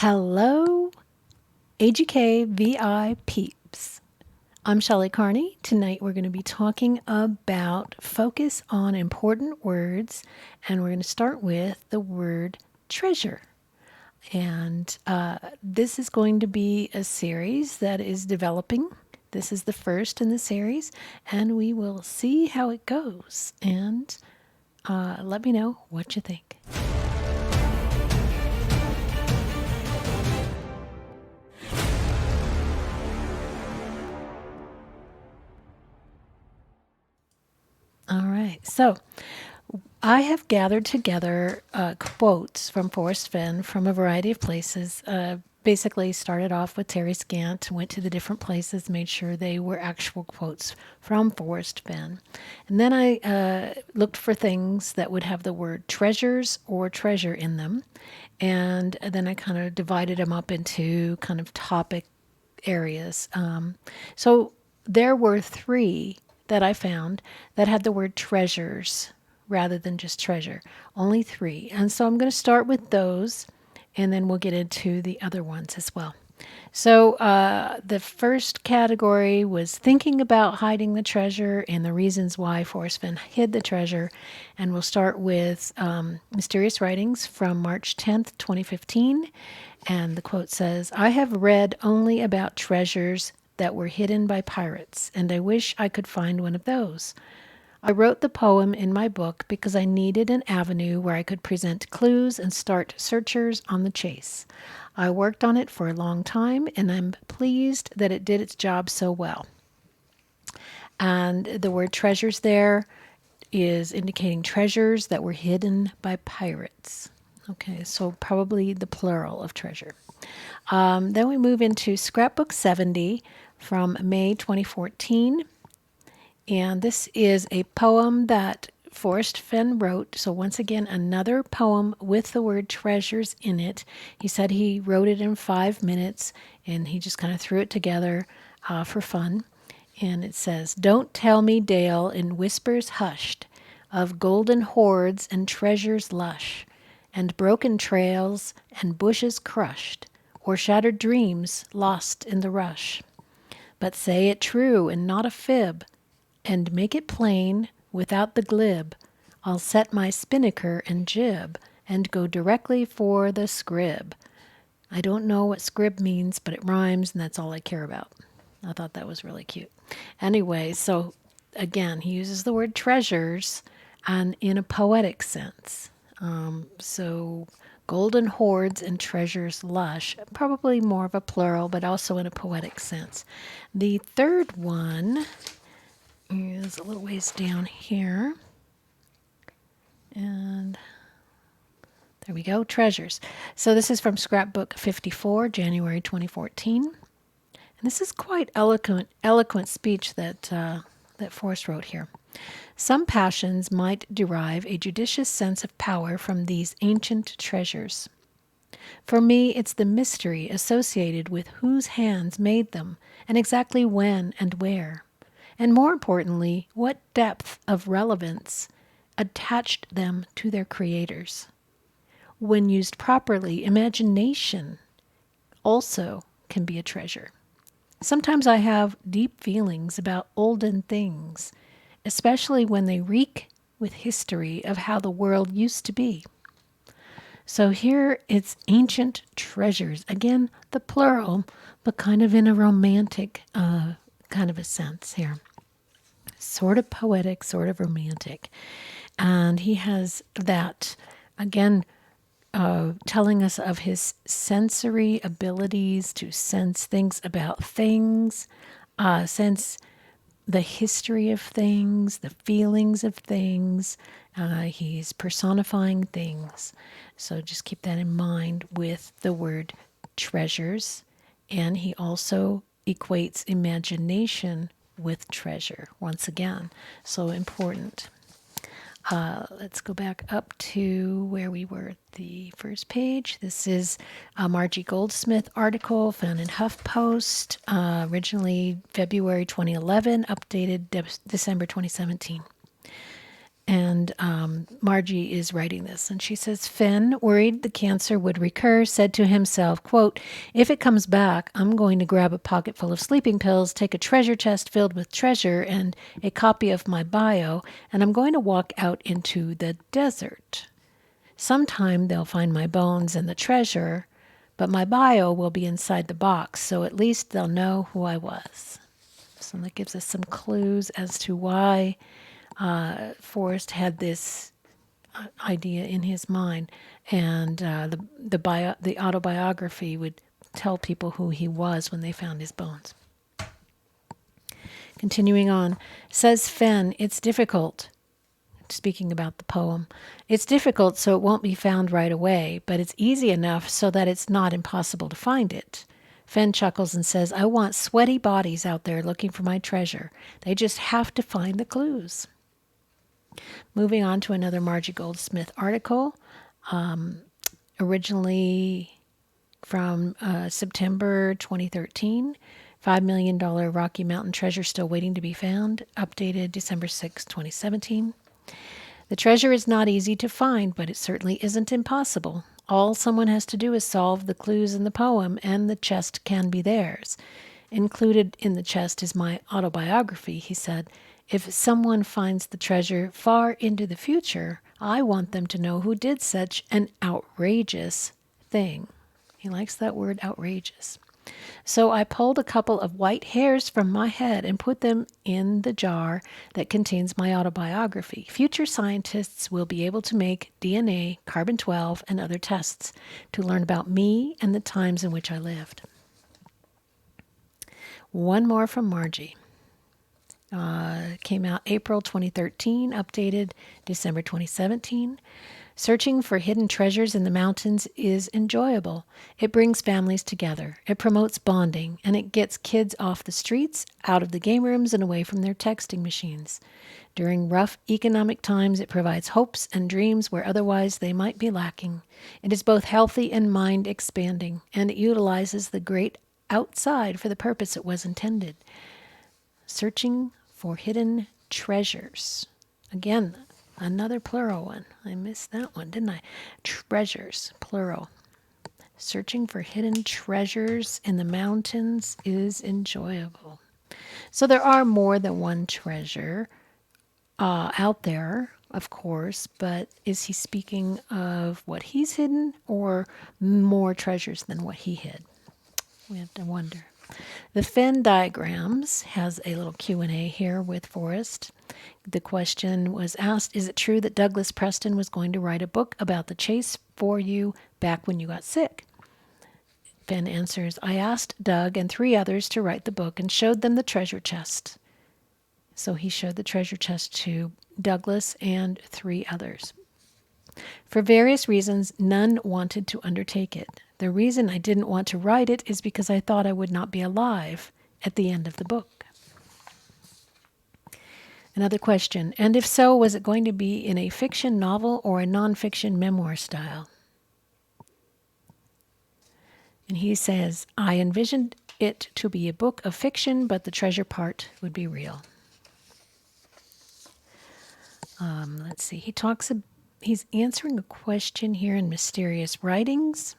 Hello, AGK VI peeps. I'm Shelley Carney. Tonight we're going to be talking about focus on important words, and we're going to start with the word treasure. And this is going to be a series that is developing. This is the first in the series, and we will see how it goes. And let me know what you think. All right. So I have gathered together quotes from Forrest Fenn from a variety of places. Basically, started off with Terry Scant, went to the different places, made sure they were actual quotes from Forrest Fenn. And then I looked for things that would have the word treasures or treasure in them. And then I kind of divided them up into kind of topic areas. So there were three that I found that had the word treasures rather than just treasure. Only three. And so I'm going to start with those, and then we'll get into the other ones as well. So the first category was thinking about hiding the treasure and the reasons why Forrest Fenn hid the treasure. And we'll start with Mysterious Writings from March 10th, 2015. And the quote says, "I have read only about treasures that were hidden by pirates, and I wish I could find one of those. I wrote the poem in my book because I needed an avenue where I could present clues and start searchers on the chase. I worked on it for a long time, and I'm pleased that it did its job so well." And the word treasures there is indicating treasures that were hidden by pirates. Okay, so probably the plural of treasure. Then we move into Scrapbook 70 from May 2014. And this is a poem that Forrest Fenn wrote. So once again, another poem with the word treasures in it. He said he wrote it in 5 minutes, and he just kind of threw it together for fun. And it says, "Don't tell me, Dale, in whispers hushed, of golden hoards and treasures lush, and broken trails and bushes crushed, or shattered dreams lost in the rush. But say it true and not a fib, and make it plain without the glib. I'll set my spinnaker and jib, and go directly for the scrib." I don't know what scrib means, but it rhymes, and that's all I care about. I thought that was really cute. Anyway, so again, he uses the word treasures and in a poetic sense. So golden hoards and treasures lush, probably more of a plural, but also in a poetic sense. The third one is a little ways down here. And there we go, treasures. So this is from Scrapbook 54, January 2014. And this is quite eloquent speech that Forrest wrote here. "Some passions might derive a judicious sense of power from these ancient treasures. For me, it's the mystery associated with whose hands made them, and exactly when and where. And more importantly, what depth of relevance attached them to their creators. When used properly, imagination also can be a treasure. Sometimes I have deep feelings about olden things, especially when they reek with history of how the world used to be." So here it's ancient treasures. Again, the plural, but kind of in a romantic kind of a sense here. Sort of poetic, sort of romantic. And he has that, again, telling us of his sensory abilities to sense things about things, sense the history of things, the feelings of things. He's personifying things. So just keep that in mind with the word treasures. And he also equates imagination with treasure, once again. So important. Let's go back up to where we were at the first page. This is a Margie Goldsmith article found in HuffPost, originally February 2011, updated December 2017. And Margie is writing this, and she says, Fenn, worried the cancer would recur, said to himself, quote, if it comes back, I'm going to grab a pocket full of sleeping pills, take a treasure chest filled with treasure and a copy of my bio, and I'm going to walk out into the desert. Sometime they'll find my bones and the treasure, but my bio will be inside the box, so at least they'll know who I was. So that gives us some clues as to why Forrest had this idea in his mind, and the autobiography would tell people who he was when they found his bones. Continuing on, says Fenn, it's difficult. Speaking about the poem, it's difficult so it won't be found right away, but it's easy enough so that it's not impossible to find it. Fenn chuckles and says, I want sweaty bodies out there looking for my treasure. They just have to find the clues. Moving on to another Margie Goldsmith article, originally from September 2013, $5 million Rocky Mountain treasure still waiting to be found, updated December 6, 2017. The treasure is not easy to find, but it certainly isn't impossible. All someone has to do is solve the clues in the poem, and the chest can be theirs. Included in the chest is my autobiography, he said. If someone finds the treasure far into the future, I want them to know who did such an outrageous thing. He likes that word, outrageous. So I pulled a couple of white hairs from my head and put them in the jar that contains my autobiography. Future scientists will be able to make DNA, carbon-12, and other tests to learn about me and the times in which I lived. One more from Margie. Came out April 2013, updated December 2017. Searching for hidden treasures in the mountains is enjoyable. It brings families together. It promotes bonding, and it gets kids off the streets, out of the game rooms, and away from their texting machines. During rough economic times, it provides hopes and dreams where otherwise they might be lacking. It is both healthy and mind-expanding, and it utilizes the great outside for the purpose it was intended. Searching for hidden treasures. Again, another plural one. I missed that one, didn't I? Treasures, plural. Searching for hidden treasures in the mountains is enjoyable. So there are more than one treasure out there, of course, but is he speaking of what he's hidden or more treasures than what he hid? We have to wonder. The Fenn diagrams has a little Q&A here with Forrest. The question was asked, is it true that Douglas Preston was going to write a book about the chase for you back when you got sick? Fenn answers, I asked Doug and 3 others to write the book and showed them the treasure chest. So he showed the treasure chest to Douglas and 3 others. For various reasons, none wanted to undertake it. The reason I didn't want to write it is because I thought I would not be alive at the end of the book. Another question, and if so, was it going to be in a fiction novel or a nonfiction memoir style? And he says, I envisioned it to be a book of fiction, but the treasure part would be real. Let's see, he's answering a question here in Mysterious Writings.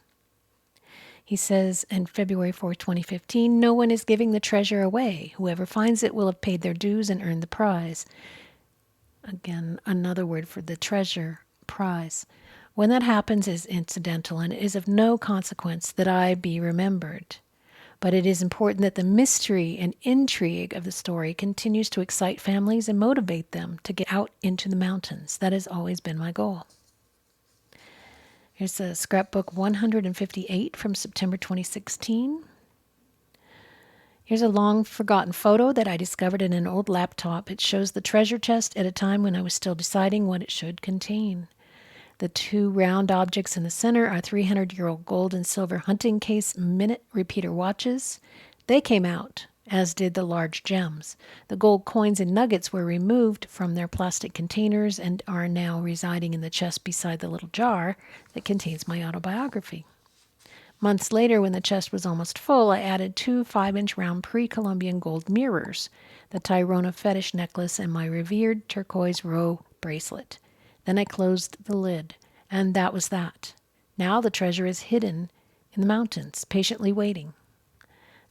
He says in February 4, 2015, no one is giving the treasure away. Whoever finds it will have paid their dues and earned the prize. Again, another word for the treasure, prize. When that happens is incidental and it is of no consequence that I be remembered. But it is important that the mystery and intrigue of the story continues to excite families and motivate them to get out into the mountains. That has always been my goal. Here's a Scrapbook 158 from September 2016. Here's a long-forgotten photo that I discovered in an old laptop. It shows the treasure chest at a time when I was still deciding what it should contain. The 2 round objects in the center are 300-year-old gold and silver hunting case minute repeater watches. They came out, as did the large gems. The gold coins and nuggets were removed from their plastic containers and are now residing in the chest beside the little jar that contains my autobiography. Months later, when the chest was almost full, I added 2 5-inch round pre-Columbian gold mirrors, the Tyrona fetish necklace, and my revered turquoise roe bracelet. Then I closed the lid, and that was that. Now the treasure is hidden in the mountains, patiently waiting.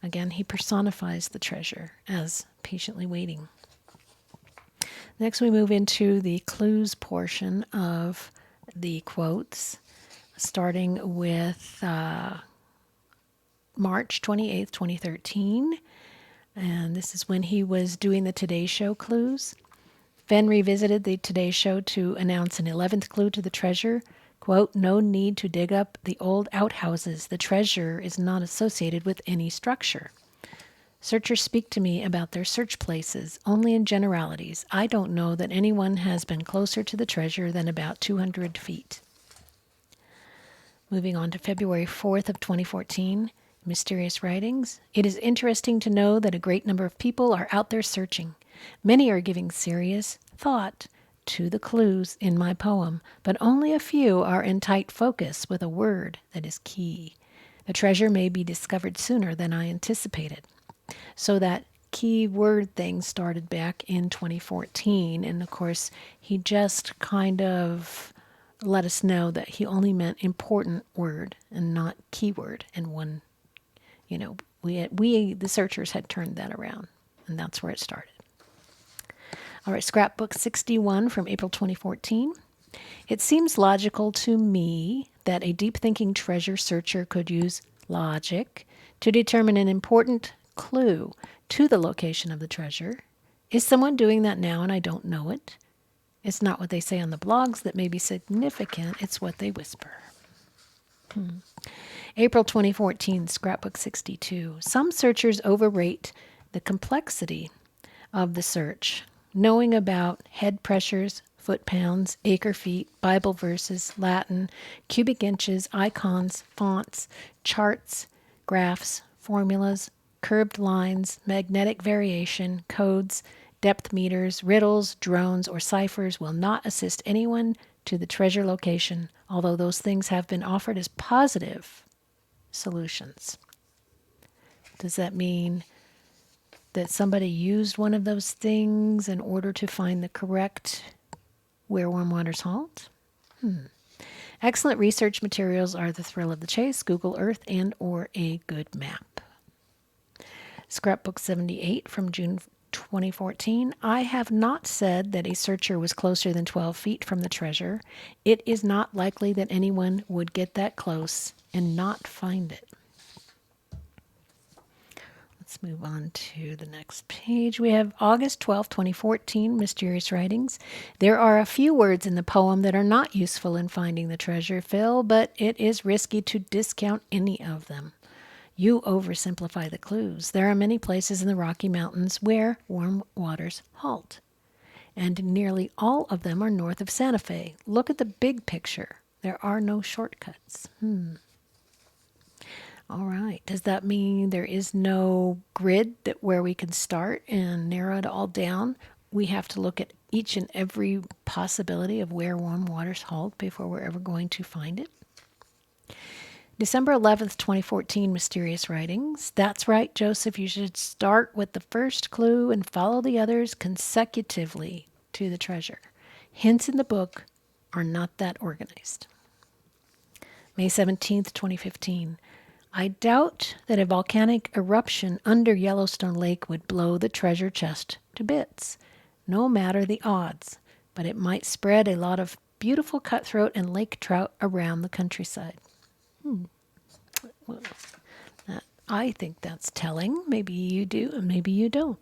Again, he personifies the treasure as patiently waiting. Next, we move into the clues portion of the quotes, starting with March 28th, 2013. And this is when he was doing the Today Show clues. Fenn revisited the Today Show to announce an 11th clue to the treasure. Quote, no need to dig up the old outhouses. The treasure is not associated with any structure. Searchers speak to me about their search places, only in generalities. I don't know that anyone has been closer to the treasure than about 200 feet. Moving on to February 4th of 2014, Mysterious Writings. It is interesting to know that a great number of people are out there searching. Many are giving serious thought to the clues in my poem, but only a few are in tight focus with a word that is key. The treasure may be discovered sooner than I anticipated. So that key word thing started back in 2014, and of course, he just kind of let us know that he only meant important word and not keyword. And one, we the searchers had turned that around, and that's where it started. All right, Scrapbook 61 from April 2014. It seems logical to me that a deep-thinking treasure searcher could use logic to determine an important clue to the location of the treasure. Is someone doing that now and I don't know it? It's not what they say on the blogs that may be significant, it's what they whisper. April 2014, Scrapbook 62. Some searchers overrate the complexity of the search. Knowing about head pressures, foot pounds, acre feet, Bible verses, Latin, cubic inches, icons, fonts, charts, graphs, formulas, curved lines, magnetic variation, codes, depth meters, riddles, drones, or ciphers will not assist anyone to the treasure location, although those things have been offered as positive solutions. Does that mean that somebody used one of those things in order to find the correct where warm waters halt? Excellent research materials are the thrill of the chase, Google Earth, and or a good map. Scrapbook 78 from June 2014. I have not said that a searcher was closer than 12 feet from the treasure. It is not likely that anyone would get that close and not find it. Let's move on to the next page. We have August 12, 2014, Mysterious Writings. There are a few words in the poem that are not useful in finding the treasure, Phil, but it is risky to discount any of them. You oversimplify the clues. There are many places in the Rocky Mountains where warm waters halt, and nearly all of them are north of Santa Fe. Look at the big picture. There are no shortcuts. All right. Does that mean there is no grid where we can start and narrow it all down? We have to look at each and every possibility of where warm waters halt before we're ever going to find it? December 11th, 2014, Mysterious Writings. That's right, Joseph. You should start with the first clue and follow the others consecutively to the treasure. Hints in the book are not that organized. May 17th, 2015. I doubt that a volcanic eruption under Yellowstone Lake would blow the treasure chest to bits, no matter the odds, but it might spread a lot of beautiful cutthroat and lake trout around the countryside. Well, I think that's telling. Maybe you do, and maybe you don't.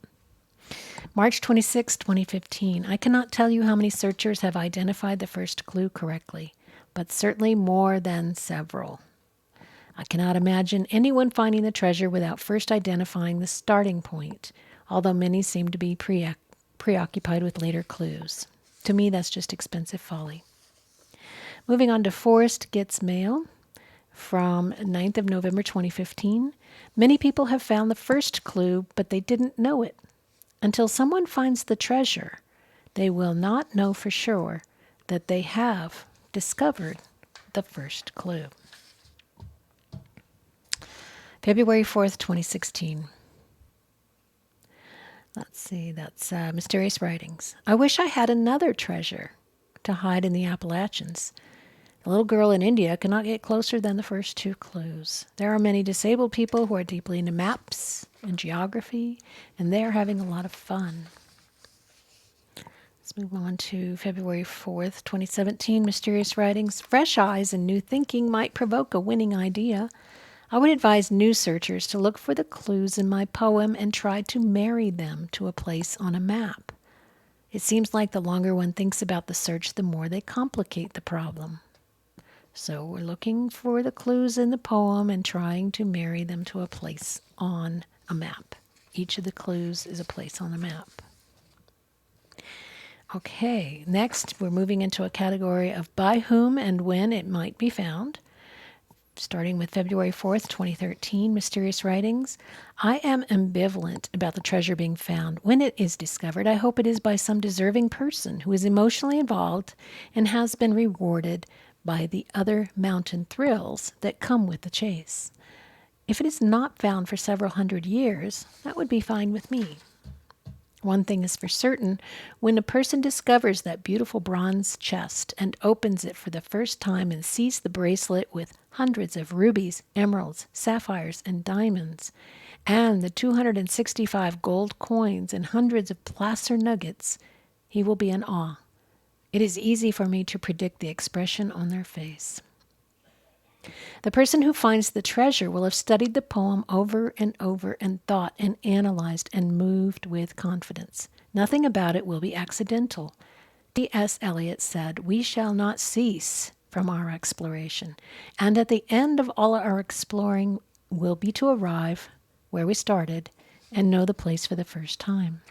March 26, 2015. I cannot tell you how many searchers have identified the first clue correctly, but certainly more than several. I cannot imagine anyone finding the treasure without first identifying the starting point, although many seem to be preoccupied with later clues. To me, that's just expensive folly. Moving on to Forrest Gets Mail from 9th of November 2015. Many people have found the first clue, but they didn't know it. Until someone finds the treasure, they will not know for sure that they have discovered the first clue. February 4th, 2016. Let's see, that's Mysterious Writings. I wish I had another treasure. to hide in the Appalachians. The little girl in India cannot get closer than the first two clues. There are many disabled people who are deeply into maps and geography, and they are having a lot of fun. Let's move on to February 4th, 2017, Mysterious Writings. Fresh eyes and new thinking might provoke a winning idea. I would advise new searchers to look for the clues in my poem and try to marry them to a place on a map. It seems like the longer one thinks about the search, the more they complicate the problem. So we're looking for the clues in the poem and trying to marry them to a place on a map. Each of the clues is a place on the map. Okay, next we're moving into a category of by whom and when it might be found. Starting with February 4th, 2013, Mysterious Writings. I am ambivalent about the treasure being found. When it is discovered, I hope it is by some deserving person who is emotionally involved and has been rewarded by the other mountain thrills that come with the chase. If it is not found for several hundred years, that would be fine with me. One thing is for certain, when a person discovers that beautiful bronze chest and opens it for the first time and sees the bracelet with hundreds of rubies, emeralds, sapphires, and diamonds, and the 265 gold coins and hundreds of placer nuggets, he will be in awe. It is easy for me to predict the expression on their face. The person who finds the treasure will have studied the poem over and over and thought and analyzed and moved with confidence. Nothing about it will be accidental. T.S. Eliot said, "We shall not cease from our exploration, and at the end of all our exploring will be to arrive where we started and know the place for the first time."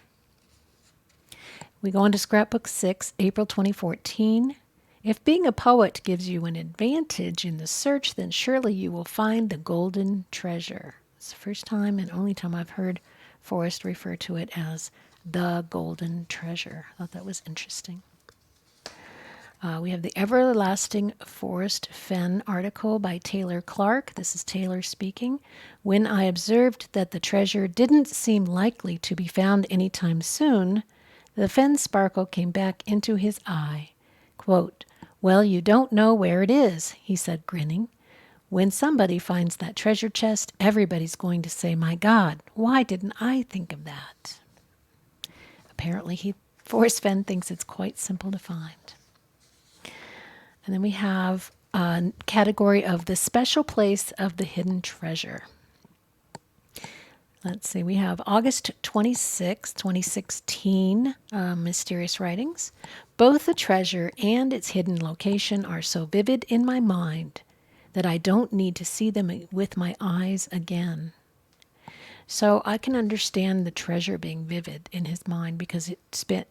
We go on to Scrapbook 6, April 2014. If being a poet gives you an advantage in the search, then surely you will find the golden treasure. It's the first time and only time I've heard Forrest refer to it as the golden treasure. I thought that was interesting. We have the Everlasting Forrest Fenn article by Taylor Clarke. This is Taylor speaking. When I observed that the treasure didn't seem likely to be found anytime soon, the Fenn sparkle came back into his eye. Quote, "Well, you don't know where it is," he said, grinning. "When somebody finds that treasure chest, everybody's going to say, 'My God, why didn't I think of that?'" Apparently, Forrest Fenn thinks it's quite simple to find. And then we have a category of the special place of the hidden treasure. Let's see, we have August 26, 2016, Mysterious Writings. Both the treasure and its hidden location are so vivid in my mind that I don't need to see them with my eyes again. So I can understand the treasure being vivid in his mind because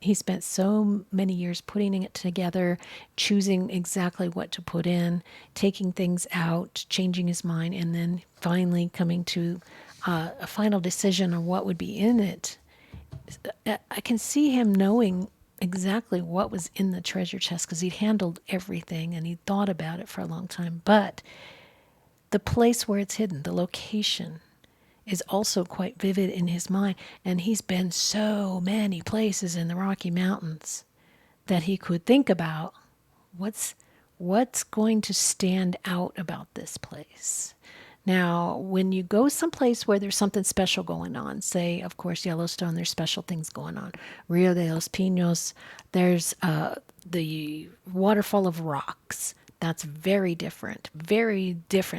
he spent so many years putting it together, choosing exactly what to put in, taking things out, changing his mind, and then finally coming to a final decision on what would be in it. I can see him knowing exactly what was in the treasure chest because he'd handled everything and he'd thought about it for a long time. But the place where it's hidden, the location, is also quite vivid in his mind. And he's been so many places in the Rocky Mountains that he could think about what's going to stand out about this place. Now, when you go someplace where there's something special going on, say, of course, Yellowstone, there's special things going on. Rio de los Pinos, there's the waterfall of rocks. That's very different,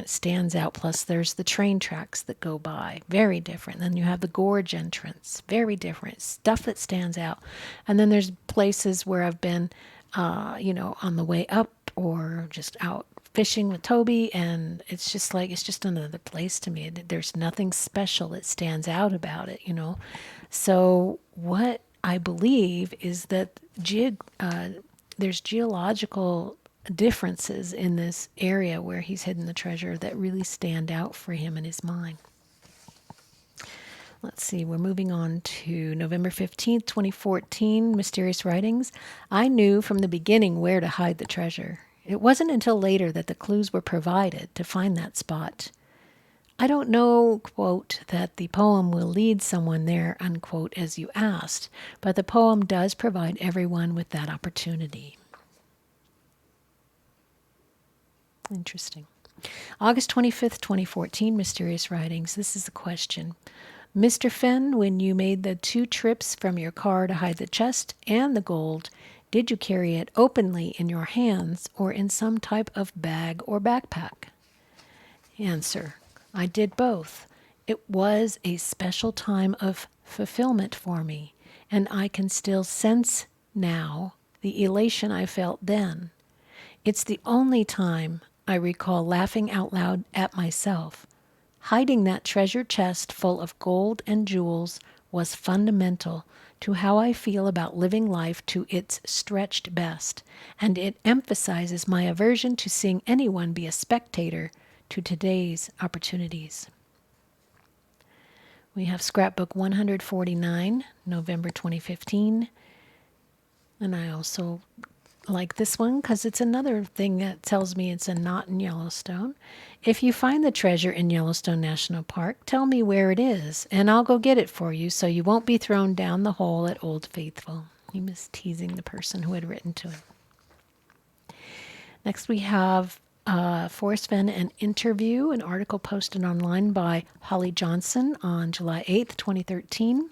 stands out. Plus, there's the train tracks that go by, very different. Then you have the gorge entrance, very different, stuff that stands out. And then there's places where I've been, on the way up or just out fishing with Toby, and it's just another place to me. There's nothing special that stands out about it, So what I believe is that there's geological differences in this area where he's hidden the treasure that really stand out for him in his mind. Let's see, we're moving on to November 15th, 2014, Mysterious Writings. I knew from the beginning where to hide the treasure. It wasn't until later that the clues were provided to find that spot. I don't know, quote, that the poem will lead someone there, unquote, as you asked, but the poem does provide everyone with that opportunity. Interesting. August 25th, 2014, Mysterious Writings. This is a question. Mr. Fenn, when you made the 2 trips from your car to hide the chest and the gold, did you carry it openly in your hands or in some type of bag or backpack? Answer. I did both. It was a special time of fulfillment for me, and I can still sense now the elation I felt then. It's the only time I recall laughing out loud at myself. Hiding that treasure chest full of gold and jewels was fundamental to how I feel about living life to its stretched best, and it emphasizes my aversion to seeing anyone be a spectator to today's opportunities. We have Scrapbook 149, November 2015, and I also like this one because it's another thing that tells me it's a not in Yellowstone. If you find the treasure in Yellowstone National Park, tell me where it is, and I'll go get it for you so you won't be thrown down the hole at Old Faithful. He was teasing the person who had written to him. Next we have Forrest Fenn, an interview, an article posted online by Holly Johnson on July 8th, 2013,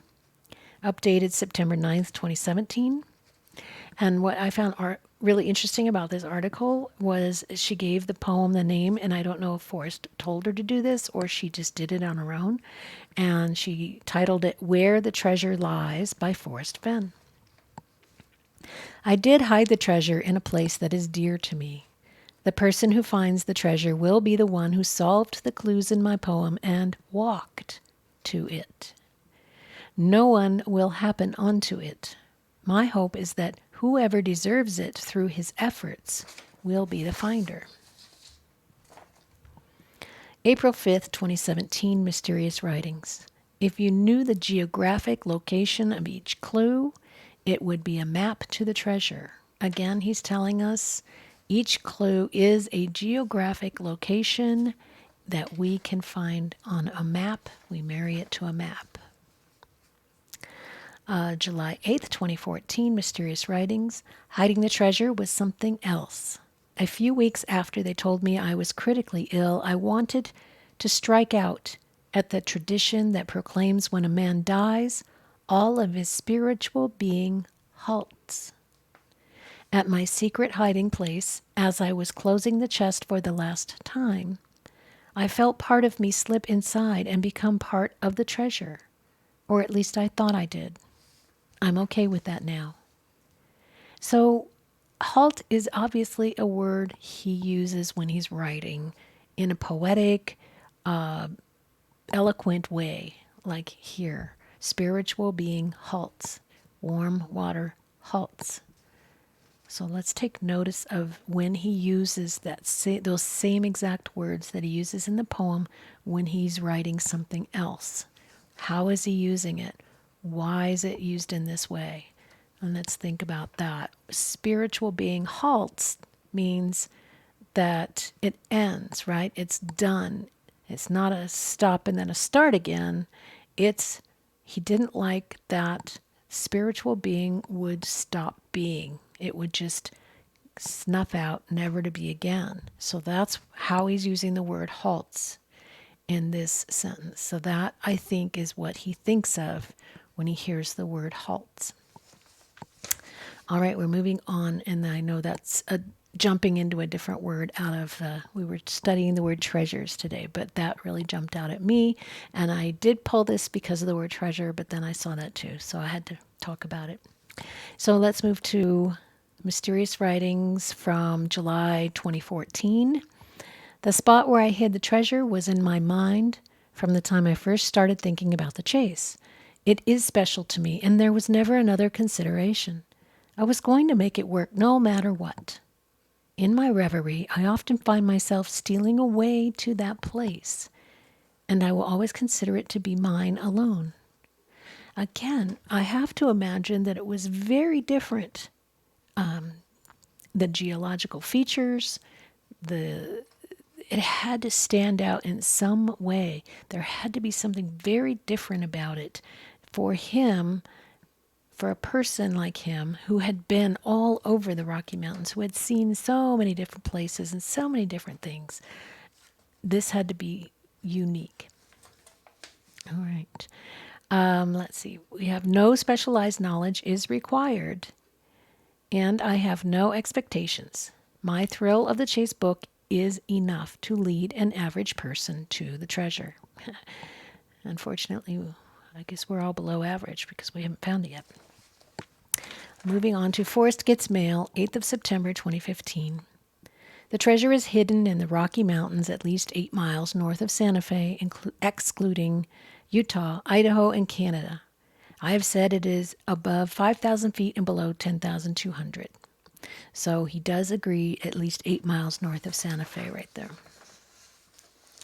updated September 9th, 2017. And what I found really interesting about this article was she gave the poem the name, and I don't know if Forrest told her to do this or she just did it on her own. And she titled it Where the Treasure Lies by Forrest Fenn. I did hide the treasure in a place that is dear to me. The person who finds the treasure will be the one who solved the clues in my poem and walked to it. No one will happen onto it. My hope is that whoever deserves it through his efforts will be the finder. April 5th, 2017, Mysterious Writings. If you knew the geographic location of each clue, it would be a map to the treasure. Again, he's telling us each clue is a geographic location that we can find on a map. We marry it to a map. July 8th, 2014, Mysterious Writings. Hiding the treasure was something else. A few weeks after they told me I was critically ill, I wanted to strike out at the tradition that proclaims when a man dies, all of his spiritual being halts. At my secret hiding place, as I was closing the chest for the last time, I felt part of me slip inside and become part of the treasure, or at least I thought I did. I'm okay with that now. So, halt is obviously a word he uses when he's writing in a poetic, eloquent way, like here. Spiritual being halts. Warm water halts. So let's take notice of when he uses those same exact words that he uses in the poem when he's writing something else. How is he using it? Why is it used in this way? And let's think about that. Spiritual being halts means that it ends, right? It's done. It's not a stop and then a start again. He didn't like that spiritual being would stop being. It would just snuff out, never to be again. So that's how he's using the word halts in this sentence. So that, I think, is what he thinks of when he hears the word halts. All right, we're moving on, and I know that's jumping into a different word out of we were studying the word treasures today, but that really jumped out at me, and I did pull this because of the word treasure, but then I saw that too, so I had to talk about it. So let's move to Mysterious Writings from July 2014. The spot where I hid the treasure was in my mind from the time I first started thinking about the chase. It is special to me, and there was never another consideration. I was going to make it work no matter what. In my reverie, I often find myself stealing away to that place, and I will always consider it to be mine alone. Again, I have to imagine that it was very different. The geological features, it had to stand out in some way. There had to be something very different about it for him, for a person like him who had been all over the Rocky Mountains, who had seen so many different places and so many different things. This had to be unique. All right. Let's see. We have no specialized knowledge is required, and I have no expectations. My thrill of the chase book is enough to lead an average person to the treasure. Unfortunately, I guess we're all below average because we haven't found it yet. Moving on to Forrest Gets Mail, 8th of September, 2015. The treasure is hidden in the Rocky Mountains at least 8 miles north of Santa Fe, excluding Utah, Idaho, and Canada. I have said it is above 5,000 feet and below 10,200. So he does agree at least 8 miles north of Santa Fe right there.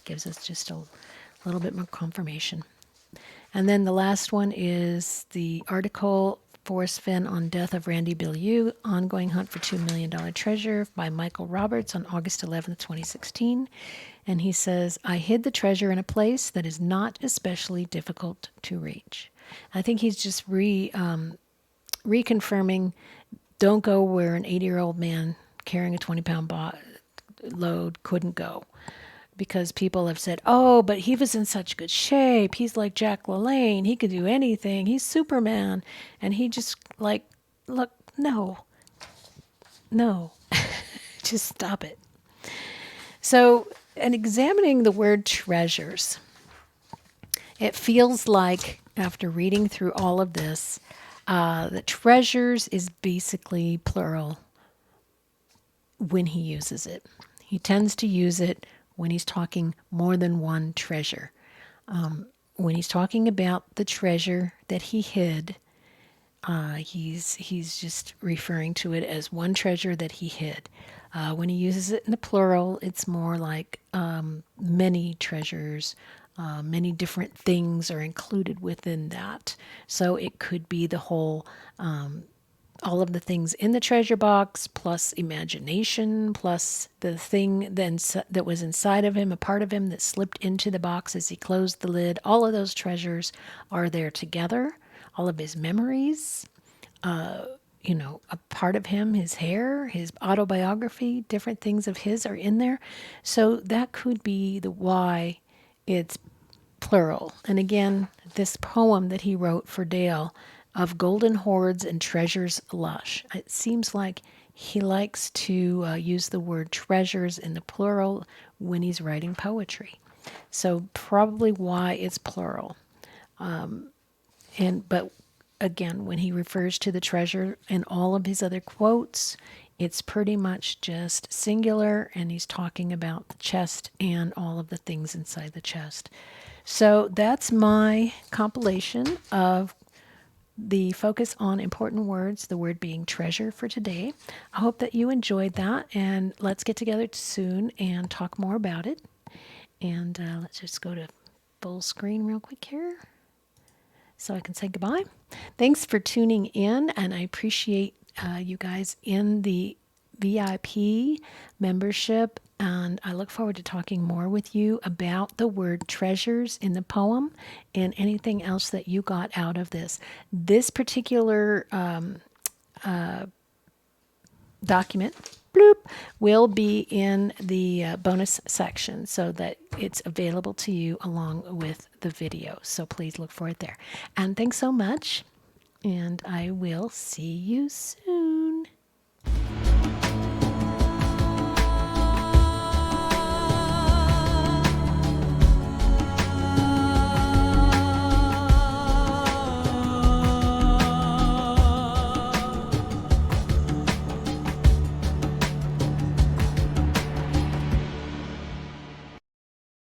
Gives us just a little bit more confirmation. And then the last one is the article, Forrest Fenn on Death of Randy Bilyeu, Ongoing Hunt for $2 Million Treasure by Michael Roberts on August 11th, 2016. And he says, I hid the treasure in a place that is not especially difficult to reach. I think he's just reconfirming, don't go where an 80-year-old man carrying a 20-pound load couldn't go. Because people have said, oh, but he was in such good shape. He's like Jack LaLanne. He could do anything. He's Superman. And he just like, look, no, just stop it. So, in examining the word treasures, it feels like after reading through all of this, that treasures is basically plural when he uses it. He tends to use it when he's talking more than one treasure. When he's talking about the treasure that he hid, he's just referring to it as one treasure that he hid. When he uses it in the plural, it's more like many treasures, many different things are included within that. So it could be the whole all of the things in the treasure box, plus imagination, plus the thing then that was inside of him, a part of him that slipped into the box as he closed the lid. All of those treasures are there together. All of his memories, a part of him, his hair, his autobiography, different things of his are in there. So that could be the why it's plural. And again, this poem that he wrote for Dale, of golden hoards and treasures lush. It seems like he likes to use the word treasures in the plural when he's writing poetry. So probably why it's plural. But again, when he refers to the treasure in all of his other quotes, it's pretty much just singular, and he's talking about the chest and all of the things inside the chest. So that's my compilation of the focus on important words, the word being treasure for today. I hope that you enjoyed that, and let's get together soon and talk more about it. And let's just go to full screen real quick here so I can say goodbye. Thanks for tuning in, and I appreciate you guys in the VIP membership, and I look forward to talking more with you about the word treasures in the poem and anything else that you got out of this. This particular document, bloop, will be in the bonus section so that it's available to you along with the video. So please look for it there. And thanks so much, and I will see you soon.